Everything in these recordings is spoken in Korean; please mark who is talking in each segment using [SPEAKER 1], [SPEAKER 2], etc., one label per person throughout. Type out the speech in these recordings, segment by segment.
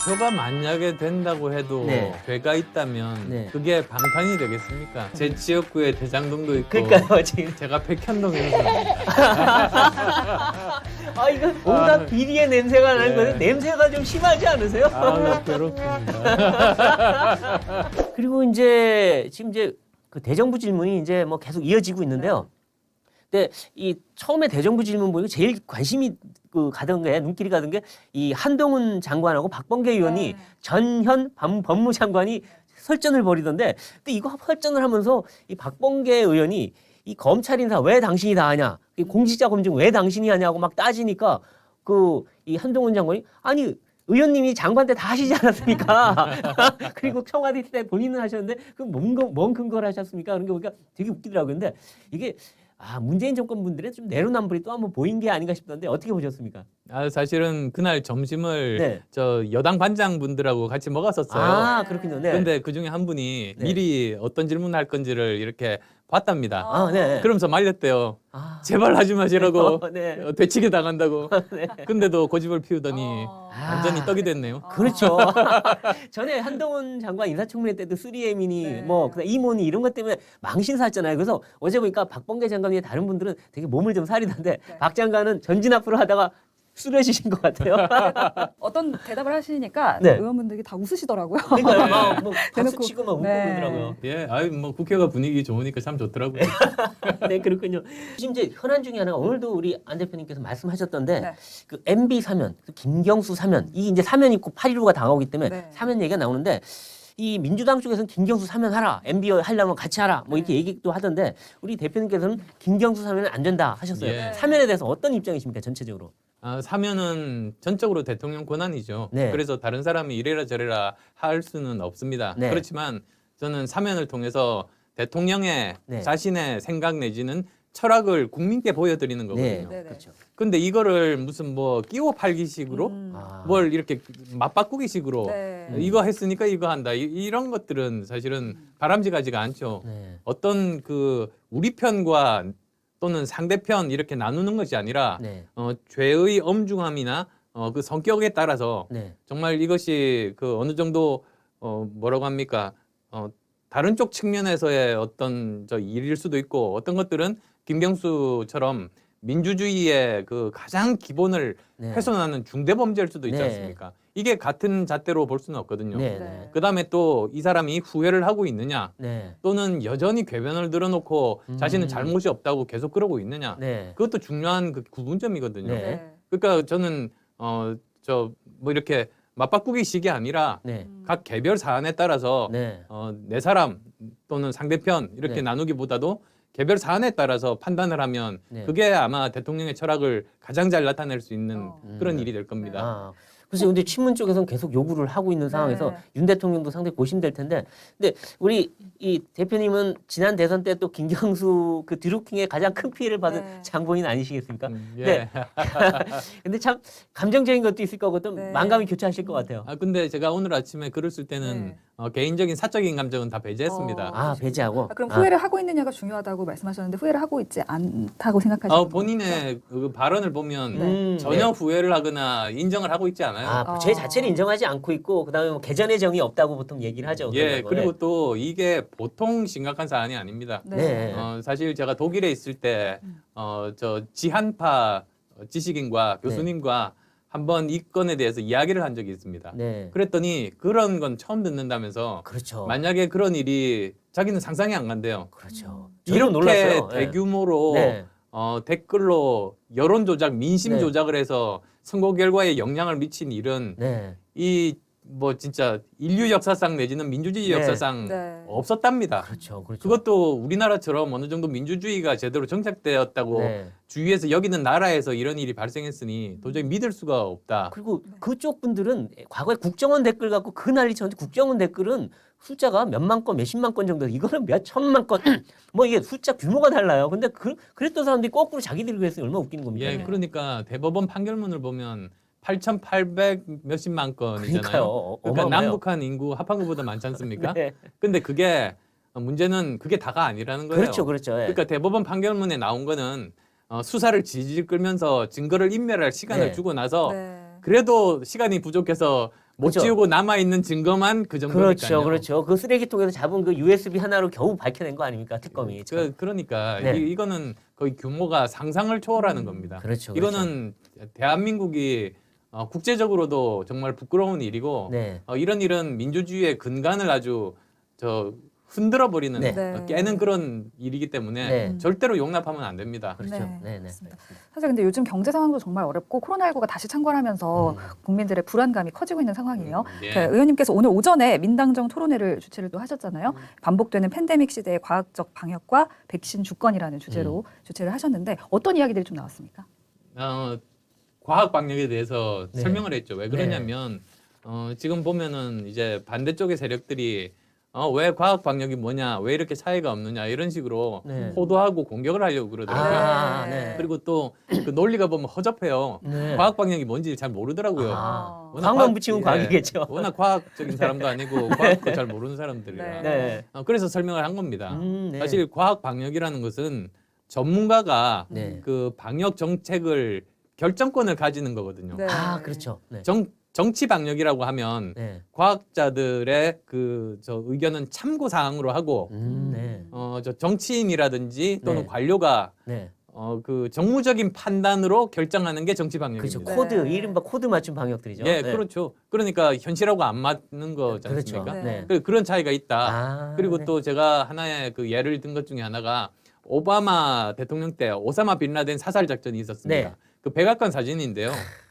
[SPEAKER 1] 표가 만약에 된다고 해도
[SPEAKER 2] 네.
[SPEAKER 1] 죄가 있다면
[SPEAKER 2] 네.
[SPEAKER 1] 그게 방탄이 되겠습니까? 제 지역구에 대장동도 있고
[SPEAKER 2] 그러니까요, 지금.
[SPEAKER 1] 제가 백현동에서
[SPEAKER 2] 아, 이거 뭔가
[SPEAKER 1] 아,
[SPEAKER 2] 비리의 냄새가 나는
[SPEAKER 1] 네.
[SPEAKER 2] 거는 냄새가 좀 심하지 않으세요?
[SPEAKER 1] 아, 괴롭습니다.
[SPEAKER 2] 그리고 이제 지금 이제 그 대정부 질문이 이제 뭐 계속 이어지고 있는데요. 근데 이 처음에 대정부 질문 보니까 제일 관심이 그 가던 게 눈길이 가던 게 이 한동훈 장관하고 박범계 의원이
[SPEAKER 3] 네.
[SPEAKER 2] 전현 법무장관이 설전을 벌이던데, 근데 이거 설전을 하면서 이 박범계 의원이 이 검찰 인사 왜 당신이 다 하냐, 이 공직자 검증 왜 당신이 하냐고 막 따지니까 그 이 한동훈 장관이 아니 의원님이 장관 때 다 하시지 않았습니까? 그리고 청와대 때 본인은 하셨는데 그럼 뭔 근거를 하셨습니까? 그런 게 보니까 되게 웃기더라고요. 근데 이게 문재인 정권 분들의 좀 내로남불이 또 한번 보인 게 아닌가 싶던데 어떻게 보셨습니까?
[SPEAKER 1] 사실은 그날 점심을
[SPEAKER 2] 네.
[SPEAKER 1] 저 여당 반장분들하고 같이 먹었었어요.
[SPEAKER 2] 아, 그렇군요. 네.
[SPEAKER 1] 근데 그 중에 한 분이
[SPEAKER 2] 네.
[SPEAKER 1] 미리 어떤 질문을 할 건지를 이렇게 봤답니다.
[SPEAKER 2] 아, 네.
[SPEAKER 1] 그러면서 말렸대요.
[SPEAKER 2] 아.
[SPEAKER 1] 제발 하지 마시라고.
[SPEAKER 2] 네.
[SPEAKER 1] 되치게 당한다고. 근데도 고집을 피우더니
[SPEAKER 2] 아.
[SPEAKER 1] 완전히 떡이 됐네요.
[SPEAKER 2] 그렇죠. 전에 한동훈 장관 인사청문회 때도 3M이니
[SPEAKER 3] 네.
[SPEAKER 2] 뭐 그다음 이모니 이런 것 때문에 망신사였잖아요. 그래서 어제 보니까 박범계 장관 외에 다른 분들은 되게 몸을 좀 사리던데
[SPEAKER 3] 네.
[SPEAKER 2] 박 장관은 전진 앞으로 하다가 쓰러지신 것 같아요.
[SPEAKER 3] 어떤 대답을 하시니까
[SPEAKER 2] 네.
[SPEAKER 3] 의원분들이 다 웃으시더라고요.
[SPEAKER 2] 그러니까 뭐 박수
[SPEAKER 3] 대놓고.
[SPEAKER 2] 치고 막 웃고
[SPEAKER 3] 네.
[SPEAKER 2] 그러더라고요.
[SPEAKER 1] 예, 뭐 국회가 분위기 좋으니까 참 좋더라고요.
[SPEAKER 2] 네, 그렇군요. 지금 이제 현안 중에 하나가 오늘도 우리 안 대표님께서 말씀하셨던데
[SPEAKER 3] 네.
[SPEAKER 2] 그 MB 사면, 그 김경수 사면, 이 이제 사면 있고 8.15가 당하기 때문에
[SPEAKER 3] 네.
[SPEAKER 2] 사면 얘기가 나오는데 이 민주당 쪽에서는 김경수 사면하라, MB 하려면 같이 하라, 뭐 이렇게 얘기도 하던데 우리 대표님께서는 김경수 사면은 안 된다 하셨어요.
[SPEAKER 1] 예.
[SPEAKER 2] 사면에 대해서 어떤 입장이십니까, 전체적으로?
[SPEAKER 1] 사면은 전적으로 대통령 권한이죠.
[SPEAKER 2] 네.
[SPEAKER 1] 그래서 다른 사람이 이래라 저래라 할 수는 없습니다.
[SPEAKER 2] 네.
[SPEAKER 1] 그렇지만 저는 사면을 통해서 대통령의
[SPEAKER 2] 네.
[SPEAKER 1] 자신의 생각 내지는 철학을 국민께 보여드리는 거거든요.
[SPEAKER 2] 네,
[SPEAKER 3] 네네.
[SPEAKER 2] 그렇죠.
[SPEAKER 1] 근데 이거를 무슨 뭐 끼워 팔기식으로
[SPEAKER 2] 아.
[SPEAKER 1] 뭘 이렇게 맞바꾸기식으로
[SPEAKER 3] 네.
[SPEAKER 1] 이거 했으니까 이거 한다. 이런 것들은 사실은 바람직하지가 않죠.
[SPEAKER 2] 네.
[SPEAKER 1] 어떤 그 우리 편과 또는 상대편 이렇게 나누는 것이 아니라
[SPEAKER 2] 네.
[SPEAKER 1] 죄의 엄중함이나 그 성격에 따라서
[SPEAKER 2] 네.
[SPEAKER 1] 정말 이것이 그 어느 정도 뭐라고 합니까? 다른 쪽 측면에서의 어떤 저 일일 수도 있고 어떤 것들은 김경수처럼 민주주의의 그 가장 기본을
[SPEAKER 2] 네.
[SPEAKER 1] 훼손하는 중대 범죄일 수도 있지
[SPEAKER 2] 네.
[SPEAKER 1] 않습니까? 이게 같은 잣대로 볼 수는 없거든요.
[SPEAKER 2] 네.
[SPEAKER 3] 네.
[SPEAKER 1] 그다음에 또 이 사람이 후회를 하고 있느냐
[SPEAKER 2] 네.
[SPEAKER 1] 또는 여전히 궤변을 늘어놓고 자신은 잘못이 없다고 계속 그러고 있느냐
[SPEAKER 2] 네.
[SPEAKER 1] 그것도 중요한 그 구분점이거든요.
[SPEAKER 2] 네.
[SPEAKER 3] 네.
[SPEAKER 1] 그러니까 저는 저 뭐 이렇게 맞바꾸기식이 아니라
[SPEAKER 2] 네.
[SPEAKER 1] 각 개별 사안에 따라서
[SPEAKER 2] 네.
[SPEAKER 1] 내 사람 또는 상대편 이렇게
[SPEAKER 2] 네.
[SPEAKER 1] 나누기보다도 개별 사안에 따라서 판단을 하면
[SPEAKER 2] 네.
[SPEAKER 1] 그게 아마 대통령의 철학을 가장 잘 나타낼 수 있는 그런
[SPEAKER 2] 음.
[SPEAKER 1] 일이 될 겁니다.
[SPEAKER 2] 아, 그래서 근데 친문 쪽에서는 계속 요구를 하고 있는 상황에서
[SPEAKER 3] 네.
[SPEAKER 2] 윤 대통령도 상당히 고심될 텐데, 근데 우리 이 대표님은 지난 대선 때 또 김경수 그 드루킹의 가장 큰 피해를 받은
[SPEAKER 3] 네.
[SPEAKER 2] 장본인 아니시겠습니까?
[SPEAKER 1] 예.
[SPEAKER 2] 네. 근데 참 감정적인 것도 있을 거고 또
[SPEAKER 3] 네.
[SPEAKER 2] 만감이 교차하실 것 같아요.
[SPEAKER 1] 근데 제가 오늘 아침에 글을 쓸 때는
[SPEAKER 3] 네.
[SPEAKER 1] 개인적인 사적인 감정은 다 배제했습니다.
[SPEAKER 2] 아, 배제하고.
[SPEAKER 3] 그럼 후회를 하고 있느냐가 중요하다고 말씀하셨는데 후회를 하고 있지 않다고 생각하시는 거죠?
[SPEAKER 1] 본인의 그 발언을 보면
[SPEAKER 3] 네.
[SPEAKER 1] 전혀 후회를 하거나 인정을 하고 있지 않아요.
[SPEAKER 2] 제 자체를 인정하지 않고 있고 그다음에 뭐 개전의 정이 없다고 보통 얘기를 하죠.
[SPEAKER 1] 예,
[SPEAKER 2] 그런 거.
[SPEAKER 1] 그리고 또 이게 보통 심각한 사안이 아닙니다.
[SPEAKER 2] 네.
[SPEAKER 1] 사실 제가 독일에 있을 때 저 지한파 지식인과 교수님과 한번 이 건에 대해서 이야기를 한 적이 있습니다.
[SPEAKER 2] 네.
[SPEAKER 1] 그랬더니 그런 건 처음 듣는다면서
[SPEAKER 2] 그렇죠.
[SPEAKER 1] 만약에 그런 일이 자기는 상상이 안 간대요.
[SPEAKER 2] 그렇죠.
[SPEAKER 1] 이렇게
[SPEAKER 2] 저는 놀랐어요. 네.
[SPEAKER 1] 대규모로
[SPEAKER 2] 네.
[SPEAKER 1] 댓글로 여론 조작, 민심
[SPEAKER 2] 네.
[SPEAKER 1] 조작을 해서 선거 결과에 영향을 미친 일은
[SPEAKER 2] 네.
[SPEAKER 1] 이 뭐 진짜 인류 역사상 내지는 민주주의
[SPEAKER 2] 네.
[SPEAKER 1] 역사상
[SPEAKER 3] 네.
[SPEAKER 1] 없었답니다.
[SPEAKER 2] 그렇죠. 그렇죠.
[SPEAKER 1] 그것도 우리나라처럼 어느 정도 민주주의가 제대로 정착되었다고
[SPEAKER 2] 네.
[SPEAKER 1] 주위에서 여기는 나라에서 이런 일이 발생했으니 도저히 믿을 수가 없다.
[SPEAKER 2] 그리고 그쪽 분들은 과거에 국정원 댓글 갖고 그 난리 쳤는데 국정원 댓글은 숫자가 몇만 건, 몇십만 건 정도, 이거는 몇 천만 건, 뭐 이게 숫자 규모가 달라요. 근데 그랬던 사람들이 거꾸로 자기들이 그랬으니 얼마나 웃기는 겁니까?
[SPEAKER 1] 예, 그러니까 대법원 판결문을 보면 8,800 몇십만 건이잖아요.
[SPEAKER 2] 그러니까요.
[SPEAKER 1] 그러니까
[SPEAKER 2] 어마어마해요.
[SPEAKER 1] 남북한 인구 합한 것보다 많지 않습니까?
[SPEAKER 2] 네.
[SPEAKER 1] 근데 그게 문제는 그게 다가 아니라는 거예요.
[SPEAKER 2] 그렇죠, 그렇죠. 예.
[SPEAKER 1] 그러니까 대법원 판결문에 나온 거는 수사를 질질 끌면서 증거를 인멸할 시간을
[SPEAKER 2] 네.
[SPEAKER 1] 주고 나서
[SPEAKER 3] 네.
[SPEAKER 1] 그래도 시간이 부족해서 못
[SPEAKER 2] 그렇죠.
[SPEAKER 1] 지우고 남아 있는 증거만 그 정도니까요.
[SPEAKER 2] 그렇죠, 그렇죠. 그 쓰레기통에서 잡은 그 USB 하나로 겨우 밝혀낸 거 아닙니까 특검이? 참.
[SPEAKER 1] 그러니까
[SPEAKER 2] 네.
[SPEAKER 1] 이거는 거의 규모가 상상을 초월하는 겁니다.
[SPEAKER 2] 그렇죠,
[SPEAKER 1] 이거는 대한민국이 국제적으로도 정말 부끄러운 일이고
[SPEAKER 2] 네.
[SPEAKER 1] 이런 민주주의의 근간을 아주 흔들어 버리는
[SPEAKER 2] 네.
[SPEAKER 3] 네.
[SPEAKER 1] 깨는 그런 일이기 때문에
[SPEAKER 2] 네.
[SPEAKER 1] 절대로 용납하면 안 됩니다.
[SPEAKER 2] 그렇죠.
[SPEAKER 3] 네,
[SPEAKER 2] 네, 네.
[SPEAKER 3] 맞습니다. 사실 근데 요즘 경제 상황도 정말 어렵고 코로나19가 다시 창궐하면서 국민들의 불안감이 커지고 있는 상황이에요.
[SPEAKER 1] 예.
[SPEAKER 3] 그 의원님께서 오늘 오전에 민당정 토론회를 주최를 또 하셨잖아요. 반복되는 팬데믹 시대의 과학적 방역과 백신 주권이라는 주제로 주최를 하셨는데 어떤 이야기들이 좀 나왔습니까?
[SPEAKER 1] 과학 방역에 대해서
[SPEAKER 2] 네.
[SPEAKER 1] 설명을 했죠. 왜 그러냐면 지금 보면은 이제 반대쪽의 세력들이 왜 과학 방역이 뭐냐, 왜 이렇게 차이가 없느냐 이런 식으로
[SPEAKER 2] 네.
[SPEAKER 1] 호도하고 공격을 하려고 그러더라고요.
[SPEAKER 2] 아, 네.
[SPEAKER 1] 그리고 또 그 논리가 보면 허접해요.
[SPEAKER 2] 네.
[SPEAKER 1] 과학 방역이 뭔지 잘 모르더라고요.
[SPEAKER 2] 아,
[SPEAKER 1] 워낙
[SPEAKER 2] 과학만 붙이면
[SPEAKER 1] 예,
[SPEAKER 2] 과학이겠죠.
[SPEAKER 1] 워낙 과학적인 사람도 아니고 과학도 잘 모르는 사람들이라.
[SPEAKER 3] 네.
[SPEAKER 2] 네.
[SPEAKER 1] 그래서 설명을 한 겁니다.
[SPEAKER 2] 네.
[SPEAKER 1] 사실 과학 방역이라는 것은 전문가가
[SPEAKER 2] 네.
[SPEAKER 1] 그 방역 정책을 결정권을 가지는 거거든요.
[SPEAKER 3] 네.
[SPEAKER 2] 아, 그렇죠. 네.
[SPEAKER 1] 정치 방역이라고 하면
[SPEAKER 2] 네.
[SPEAKER 1] 과학자들의 의견은 참고 사항으로 하고
[SPEAKER 2] 네.
[SPEAKER 1] 정치인이라든지 또는
[SPEAKER 2] 네.
[SPEAKER 1] 관료가
[SPEAKER 2] 네.
[SPEAKER 1] 그 정무적인 판단으로 결정하는 게 정치
[SPEAKER 2] 그렇죠.
[SPEAKER 1] 방역입니다.
[SPEAKER 2] 코드,
[SPEAKER 3] 네.
[SPEAKER 2] 이른바 코드 맞춤 방역들이죠.
[SPEAKER 1] 예,
[SPEAKER 2] 네.
[SPEAKER 1] 그렇죠. 그러니까 현실하고 안 맞는 거지
[SPEAKER 2] 그렇죠.
[SPEAKER 1] 않습니까?
[SPEAKER 3] 네.
[SPEAKER 2] 네.
[SPEAKER 1] 그런 차이가 있다.
[SPEAKER 2] 아,
[SPEAKER 1] 그리고
[SPEAKER 2] 네.
[SPEAKER 1] 또 제가 하나의 그 예를 든 것 중에 하나가 오바마 대통령 때 오사마 빈 라덴 사살 작전이 있었습니다.
[SPEAKER 2] 네.
[SPEAKER 1] 그 백악관 사진인데요.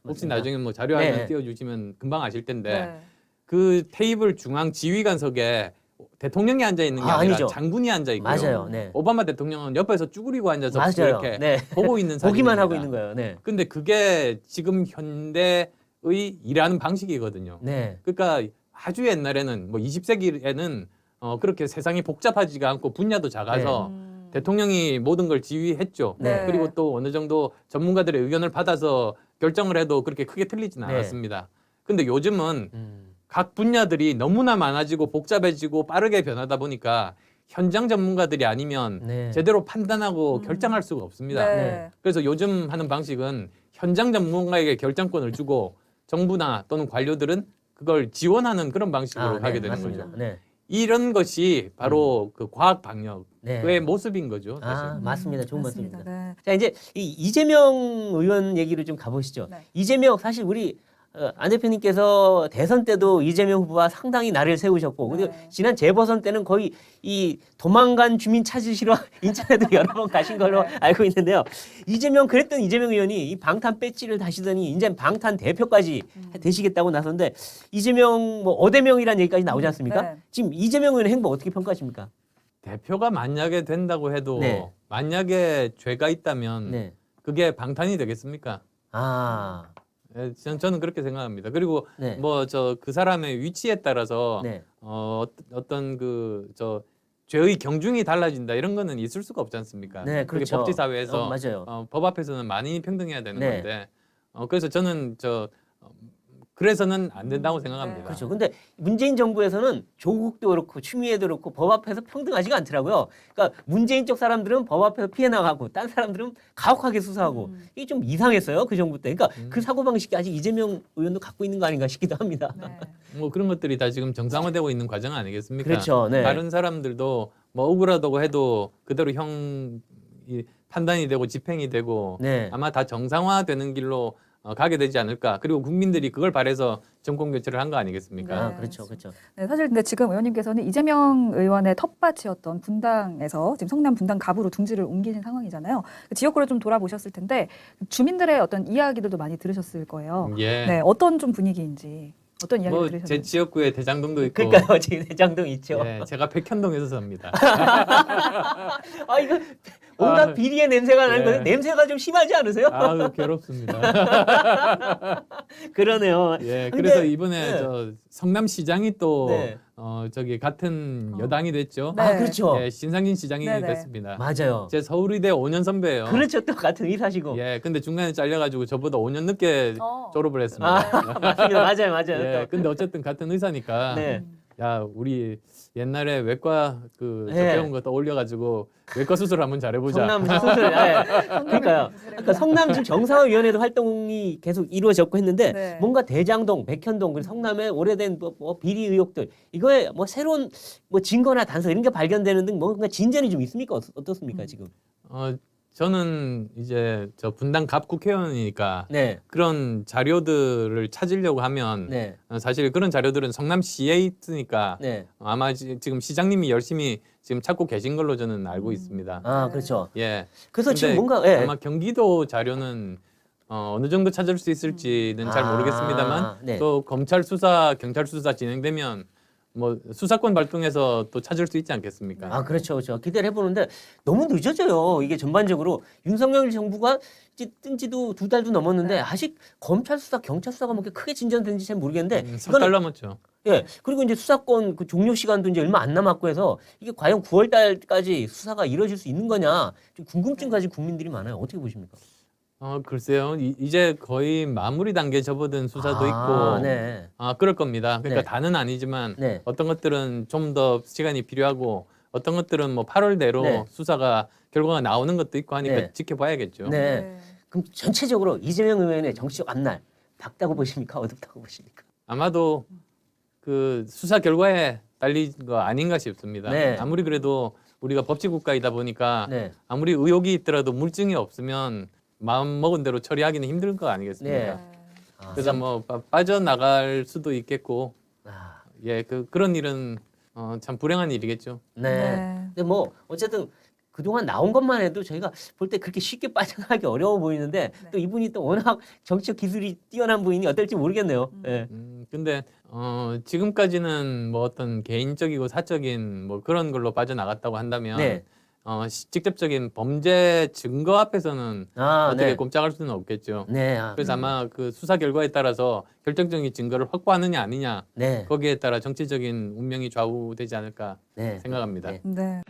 [SPEAKER 1] 혹시
[SPEAKER 2] 맞습니다.
[SPEAKER 1] 나중에 뭐 자료 하나
[SPEAKER 2] 네.
[SPEAKER 1] 띄워주시면 금방 아실 텐데
[SPEAKER 3] 네.
[SPEAKER 1] 그 테이블 중앙 지휘관석에 대통령이 앉아 있는 게
[SPEAKER 2] 아,
[SPEAKER 1] 아니라
[SPEAKER 2] 아니죠.
[SPEAKER 1] 장군이 앉아 있고요.
[SPEAKER 2] 맞아요. 네.
[SPEAKER 1] 오바마 대통령은 옆에서 쭈그리고 앉아서
[SPEAKER 2] 맞아요.
[SPEAKER 1] 이렇게
[SPEAKER 2] 네.
[SPEAKER 1] 보고 있는 사진입니다.
[SPEAKER 2] 보기만 하고 있는 거예요. 네.
[SPEAKER 1] 근데 그게 지금 현대의 일하는 방식이거든요.
[SPEAKER 2] 네.
[SPEAKER 1] 그러니까 아주 옛날에는 뭐 20세기에는 그렇게 세상이 복잡하지가 않고 분야도 작아서 대통령이 모든 걸 지휘했죠.
[SPEAKER 2] 네.
[SPEAKER 1] 그리고 또 어느 정도 전문가들의 의견을 받아서 결정을 해도 그렇게 크게 틀리지는
[SPEAKER 2] 네.
[SPEAKER 1] 않았습니다. 근데 요즘은
[SPEAKER 2] 음.
[SPEAKER 1] 각 분야들이 너무나 많아지고 복잡해지고 빠르게 변하다 보니까 현장 전문가들이 아니면
[SPEAKER 2] 네.
[SPEAKER 1] 제대로 판단하고 결정할 수가 없습니다.
[SPEAKER 3] 네.
[SPEAKER 1] 그래서 요즘 하는 방식은 현장 전문가에게 결정권을 주고 정부나 또는 관료들은 그걸 지원하는 그런 방식으로
[SPEAKER 2] 네,
[SPEAKER 1] 가게 되는
[SPEAKER 2] 맞습니다.
[SPEAKER 1] 거죠.
[SPEAKER 2] 네.
[SPEAKER 1] 이런 것이 바로 그 과학 방역의
[SPEAKER 2] 네.
[SPEAKER 1] 모습인 거죠. 사실.
[SPEAKER 2] 아, 맞습니다. 좋은
[SPEAKER 3] 맞습니다.
[SPEAKER 2] 말씀입니다.
[SPEAKER 3] 네.
[SPEAKER 2] 자, 이제 이재명 의원 얘기를 좀 가보시죠.
[SPEAKER 3] 네.
[SPEAKER 2] 이재명 사실 우리 안 대표님께서 대선 때도 이재명 후보와 상당히 날을 세우셨고 그리고
[SPEAKER 3] 네.
[SPEAKER 2] 지난 재보선 때는 거의 이 도망간 주민 찾으시러 인천에도 여러 번 가신 걸로
[SPEAKER 3] 네.
[SPEAKER 2] 알고 있는데요. 그랬던 이재명 의원이 이 방탄 배지를 다시더니 이제 방탄 대표까지 되시겠다고 나섰는데 이재명 뭐 어대명이라는 얘기까지 나오지 않습니까?
[SPEAKER 3] 네.
[SPEAKER 2] 지금 이재명 의원의 행보 어떻게 평가하십니까?
[SPEAKER 1] 대표가 만약에 된다고 해도
[SPEAKER 2] 네.
[SPEAKER 1] 만약에 죄가 있다면
[SPEAKER 2] 네.
[SPEAKER 1] 그게 방탄이 되겠습니까?
[SPEAKER 2] 아,
[SPEAKER 1] 예, 저는 그렇게 생각합니다. 그리고
[SPEAKER 2] 네.
[SPEAKER 1] 뭐 그 사람의 위치에 따라서
[SPEAKER 2] 네.
[SPEAKER 1] 어떤 죄의 경중이 달라진다 이런 거는 있을 수가 없지 않습니까?
[SPEAKER 2] 네,
[SPEAKER 1] 그게
[SPEAKER 2] 그렇죠.
[SPEAKER 1] 법치 사회에서
[SPEAKER 2] 맞아요.
[SPEAKER 1] 법 앞에서는 만인이 평등해야 되는
[SPEAKER 2] 네.
[SPEAKER 1] 건데 그래서 저는 그래서는 안 된다고 생각합니다.
[SPEAKER 2] 그렇죠. 근데 문재인 정부에서는 조국도 그렇고 추미애도 그렇고 법 앞에서 평등하지가 않더라고요. 그러니까 문재인 쪽 사람들은 법 앞에서 피해 나가고 딴 사람들은 가혹하게 수사하고 이게 좀 이상했어요. 그 정부 때. 그러니까 그 사고방식이 아직 이재명 의원도 갖고 있는 거 아닌가 싶기도 합니다.
[SPEAKER 3] 네.
[SPEAKER 1] 뭐 그런 것들이 다 지금 정상화되고 있는 과정 아니겠습니까?
[SPEAKER 2] 그렇죠. 네.
[SPEAKER 1] 다른 사람들도 뭐 억울하다고 해도 그대로 판단이 되고 집행이 되고
[SPEAKER 2] 네.
[SPEAKER 1] 아마 다 정상화되는 길로 가게 되지 않을까. 그리고 국민들이 그걸 바래서 정권 교체를 한 거 아니겠습니까?
[SPEAKER 2] 아,
[SPEAKER 3] 네.
[SPEAKER 2] 그렇죠. 그렇죠.
[SPEAKER 3] 네, 사실 근데 지금 의원님께서는 이재명 의원의 텃밭이었던 분당에서 지금 성남 분당 갑으로 둥지를 옮기신 상황이잖아요. 그 지역구를 좀 돌아보셨을 텐데 주민들의 어떤 이야기들도 많이 들으셨을 거예요.
[SPEAKER 1] 예.
[SPEAKER 3] 네, 어떤 좀 분위기인지 어떤 이야기
[SPEAKER 1] 뭐
[SPEAKER 3] 들으셨나요?
[SPEAKER 1] 제 지역구에 대장동도 있고
[SPEAKER 2] 그러니까요. 지금 대장동 있죠.
[SPEAKER 1] 예, 제가 백현동에서 삽니다.
[SPEAKER 2] 아, 이거 온갖 비리의 냄새가 나는
[SPEAKER 1] 예.
[SPEAKER 2] 건데 냄새가 좀 심하지 않으세요?
[SPEAKER 1] 아유 괴롭습니다.
[SPEAKER 2] 그러네요.
[SPEAKER 1] 예,
[SPEAKER 2] 근데-
[SPEAKER 1] 그래서 이번에
[SPEAKER 2] 네.
[SPEAKER 1] 저 성남시장이 또
[SPEAKER 2] 네.
[SPEAKER 1] 저기 같은 여당이 됐죠.
[SPEAKER 3] 네.
[SPEAKER 2] 아, 그렇죠.
[SPEAKER 1] 예, 신상진 시장이
[SPEAKER 3] 네네.
[SPEAKER 1] 됐습니다.
[SPEAKER 2] 맞아요.
[SPEAKER 1] 제 서울의대 5년 선배예요.
[SPEAKER 2] 그렇죠. 또 같은 의사시고.
[SPEAKER 1] 예, 근데 중간에 잘려가지고 저보다 5년 늦게
[SPEAKER 3] 어.
[SPEAKER 1] 졸업을 했습니다.
[SPEAKER 2] 아, 맞습니다. 맞아요. 맞아요.
[SPEAKER 1] 예,
[SPEAKER 2] 또.
[SPEAKER 1] 근데 어쨌든 같은 의사니까
[SPEAKER 2] 네.
[SPEAKER 1] 야 우리 옛날에 외과 그
[SPEAKER 2] 예.
[SPEAKER 1] 배운 거 떠올려가지고 외과 수술 한번 잘해보자.
[SPEAKER 2] 성남 수술. 예. 그러니까요. 그러니까 성남 지금 정상화위원회도 활동이 계속 이루어졌고 했는데
[SPEAKER 3] 네.
[SPEAKER 2] 뭔가 대장동, 백현동 그리고 성남의 오래된 뭐 비리 의혹들 이거에 뭐 새로운 뭐 증거나 단서 이런 게 발견되는 등 뭔가 진전이 좀 있습니까? 어떻습니까 지금?
[SPEAKER 1] 저는 이제 저 분당 갑 국회의원이니까
[SPEAKER 2] 네,
[SPEAKER 1] 그런 자료들을 찾으려고 하면
[SPEAKER 2] 네,
[SPEAKER 1] 사실 그런 자료들은 성남시에 있으니까
[SPEAKER 2] 네.
[SPEAKER 1] 아마 지금 시장님이 열심히 지금 찾고 계신 걸로 저는 알고 있습니다.
[SPEAKER 2] 아 그렇죠.
[SPEAKER 1] 예.
[SPEAKER 2] 그래서 지금
[SPEAKER 1] 근데
[SPEAKER 2] 뭔가 예.
[SPEAKER 1] 아마 경기도 자료는 어느 정도 찾을 수 있을지는 잘
[SPEAKER 2] 아,
[SPEAKER 1] 모르겠습니다만
[SPEAKER 2] 네.
[SPEAKER 1] 또 검찰 수사, 경찰 수사 진행되면 뭐 수사권 발동해서 또 찾을 수 있지 않겠습니까?
[SPEAKER 2] 아 그렇죠, 그렇죠. 기대를 해보는데 너무 늦어져요. 이게 전반적으로 윤석열 정부가 이제 뜬 지도 2달도 넘었는데 아직 검찰 수사, 경찰 수사가 뭐 이렇게 크게 진전된지 잘 모르겠는데
[SPEAKER 1] 석 달 남았죠.
[SPEAKER 2] 예 그리고 이제 수사권 그 종료 시간도 이제 얼마 안 남았고 해서 이게 과연 9월 달까지 수사가 이루어질 수 있는 거냐 좀 궁금증 가진 국민들이 많아요. 어떻게 보십니까?
[SPEAKER 1] 글쎄요. 이제 거의 마무리 단계 접어든 수사도
[SPEAKER 2] 아,
[SPEAKER 1] 있고
[SPEAKER 2] 네,
[SPEAKER 1] 그럴 겁니다. 그러니까
[SPEAKER 2] 네.
[SPEAKER 1] 다는 아니지만
[SPEAKER 2] 네,
[SPEAKER 1] 어떤 것들은 좀 더 시간이 필요하고 어떤 것들은 뭐 8월 내로
[SPEAKER 2] 네.
[SPEAKER 1] 수사가 결과가 나오는 것도 있고 하니까
[SPEAKER 2] 네.
[SPEAKER 1] 지켜봐야겠죠.
[SPEAKER 2] 네. 그럼 전체적으로 이재명 의원의 정치적 앞날 밝다고 보십니까? 어둡다고 보십니까?
[SPEAKER 1] 아마도 그 수사 결과에 딸린 거 아닌가 싶습니다.
[SPEAKER 2] 네.
[SPEAKER 1] 아무리 그래도 우리가 법치 국가이다 보니까
[SPEAKER 2] 네,
[SPEAKER 1] 아무리 의혹이 있더라도 물증이 없으면 마음 먹은 대로 처리하기는 힘들 거 아니겠습니까?
[SPEAKER 2] 네. 아,
[SPEAKER 1] 그래서 뭐 빠져나갈 수도 있겠고
[SPEAKER 2] 아,
[SPEAKER 1] 예, 그런 일은 참 불행한 일이겠죠.
[SPEAKER 2] 네. 근데 뭐 어쨌든 그동안 나온 것만 해도 저희가 볼 때 그렇게 쉽게 빠져나가기 어려워 보이는데
[SPEAKER 3] 네.
[SPEAKER 2] 또 이분이 또 워낙 정치적 기술이 뛰어난 분이니 어떨지 모르겠네요. 예.
[SPEAKER 1] 근데 지금까지는 뭐 어떤 개인적이고 사적인 뭐 그런 걸로 빠져나갔다고 한다면
[SPEAKER 2] 네.
[SPEAKER 1] 직접적인 범죄 증거 앞에서는
[SPEAKER 2] 아,
[SPEAKER 1] 어떻게
[SPEAKER 2] 네.
[SPEAKER 1] 꼼짝할 수는 없겠죠.
[SPEAKER 2] 네. 아,
[SPEAKER 1] 그래서 아마 그 수사 결과에 따라서 결정적인 증거를 확보하느냐 아니냐
[SPEAKER 2] 네.
[SPEAKER 1] 거기에 따라 정치적인 운명이 좌우되지 않을까
[SPEAKER 2] 네.
[SPEAKER 1] 생각합니다.
[SPEAKER 2] 네.
[SPEAKER 3] 네.